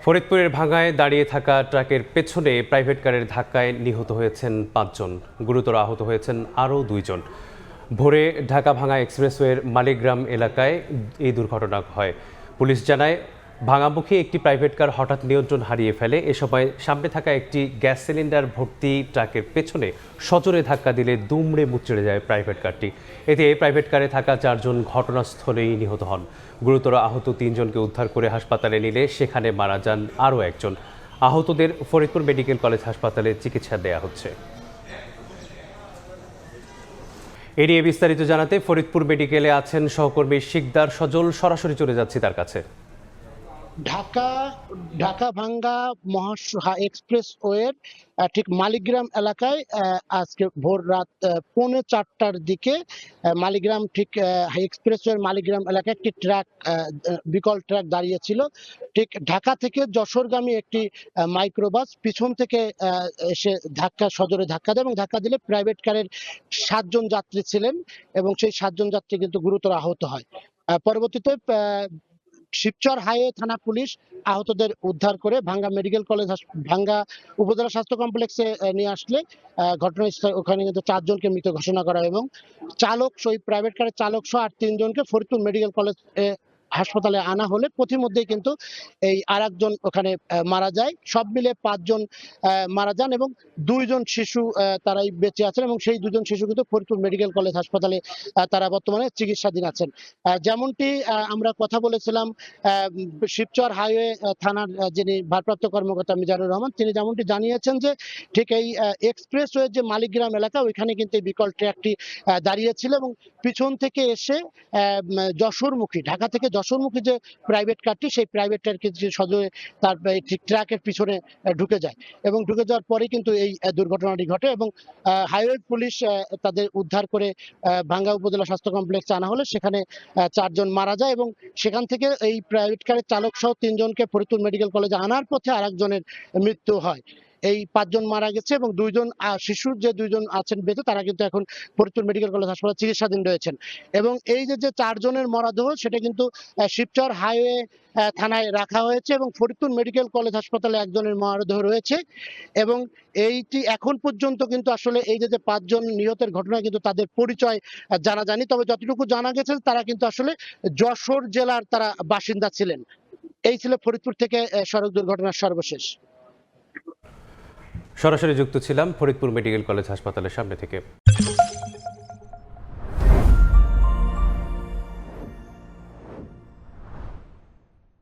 ফরিদপুরের ভাঙ্গায় দাঁড়িয়ে থাকা ট্রাকের পেছনে প্রাইভেট কারের ধাক্কায় নিহত হয়েছেন ৫ জন, গুরুতর আহত হয়েছেন আরও ২ জন। ভোরে ঢাকা ভাঙ্গা এক্সপ্রেসওয়ের মালিগ্রাম এলাকায় এই দুর্ঘটনা হয়। পুলিশ জানায়, ভাঙামুখী একটি প্রাইভেট কার হঠাৎ নিয়ন্ত্রণ হারিয়ে ফেলে। এ সময় সামনে থাকা একটি গ্যাস সিলিন্ডার ভর্তি ট্রাকের পেছনে সজোরে ধাক্কা দিলে দুমড়ে মুচড়ে যায় প্রাইভেট কারটি। এতে প্রাইভেট কারে থাকা ৪ জন ঘটনাস্থলেই নিহত হন। গুরুতর আহত ৩ জনকে উদ্ধার করে হাসপাতালে নিলে সেখানে মারা যান আরও একজন। আহতদের ফরিদপুর মেডিকেল কলেজ হাসপাতালে চিকিৎসা দেয়া হচ্ছে। এ নিয়ে বিস্তারিত জানাতে ফরিদপুর মেডিকেলে আছেন সহকর্মী শিকদার সজল। সরাসরি চলে যাচ্ছি তার কাছে। ঢাকা ভাঙ্গা এক্সপ্রেসওয়ের ঠিক মালিগ্রাম এলাকায় আজকে ভোর রাত 3:45টার দিকে মালিগ্রাম ঠিক এক্সপ্রেসওয়ের মালিগ্রাম এলাকায় একটি ট্রাক, বিকল ট্রাক দাঁড়িয়েছিল। ঠিক ঢাকা থেকে যশোরগামী একটি মাইক্রোবাস পিছন থেকে এসে সজোরে ধাক্কা দেয় এবং ধাক্কা দিলে প্রাইভেট কারের 7 জন যাত্রী ছিলেন এবং সেই 7 জন যাত্রী কিন্তু গুরুতর আহত হয়। পরবর্তীতে শিবচর হাইওয়ে থানা পুলিশ আহতদের উদ্ধার করে ভাঙ্গা উপজেলা স্বাস্থ্য কমপ্লেক্সে নিয়ে আসলে ঘটনাস্থলে ওখানে কিন্তু 4 জনকে মৃত ঘোষণা করা এবং প্রাইভেট কারের চালক সহ আর 3 জনকে ফরিদপুর মেডিকেল কলেজ হাসপাতালে আনা হলে পথিমধ্যেই কিন্তু এই আরেকজন ওখানে মারা যায়। সব মিলে 5 জন মারা যান এবং 2 জন শিশু তারাই বেঁচে আছেন এবং সেই 2 জন শিশু কিন্তু ফরিদপুর মেডিকেল কলেজ হাসপাতালে তারা বর্তমানে চিকিৎসাধীন আছেন। যেমনটি আমরা কথা বলেছিলাম শিবচর হাইওয়ে থানার যিনি ভারপ্রাপ্ত কর্মকর্তা মিজানুর রহমান, তিনি যেমনটি জানিয়েছেন যে ঠিক এই এক্সপ্রেসওয়ে যে মালিগ্রাম এলাকা ওইখানে কিন্তু এই বিকল ট্রাকটি দাঁড়িয়েছিল এবং পিছন থেকে এসে ঢাকা থেকে যশোরমুখী যে প্রাইভেট কারটি, সেই প্রাইভেট কারটি সজোরে তার ট্রাকের পিছনে ঢুকে যায় এবং ঢুকে যাওয়ার পরে কিন্তু এই দুর্ঘটনাটি ঘটে এবং হাইওয়ে পুলিশ তাদের উদ্ধার করে ভাঙ্গা উপজেলা স্বাস্থ্য কমপ্লেক্সে আনা হলে সেখানে 4 জন মারা যায় এবং সেখান থেকে এই প্রাইভেট কারের চালক সহ 3 জনকে ফরিদপুর মেডিকেল কলেজে আনার পথে আরেকজনের মৃত্যু হয়। এই 5 জন মারা গেছে এবং 2 জন শিশুর যে 2 জন আছেন বেঁচে, তারা কিন্তু এখন ফরিদপুর মেডিকেল কলেজ হাসপাতালে চিকিৎসাধীন রয়েছেন এবং এই যে 4 জনের মরদেহ সেটা কিন্তু শিবচর হাইওয়ে থানায় রাখা হয়েছে এবং ফরিদপুর মেডিকেল কলেজ হাসপাতালে একজনের মরদেহ রয়েছে এবং এইটি এখন পর্যন্ত কিন্তু আসলে এই যে 5 জন নিহতের ঘটনা কিন্তু তাদের পরিচয় জানা যায়নি। তবে যতটুকু জানা গেছে তারা কিন্তু আসলে যশোর জেলার তারা বাসিন্দা ছিলেন। এই ছিল ফরিদপুর থেকে সড়ক দুর্ঘটনার সর্বশেষ। সরাসরি যুক্ত ছিলাম ফরিদপুর মেডিকেল কলেজ হাসপাতালের সামনে থেকে।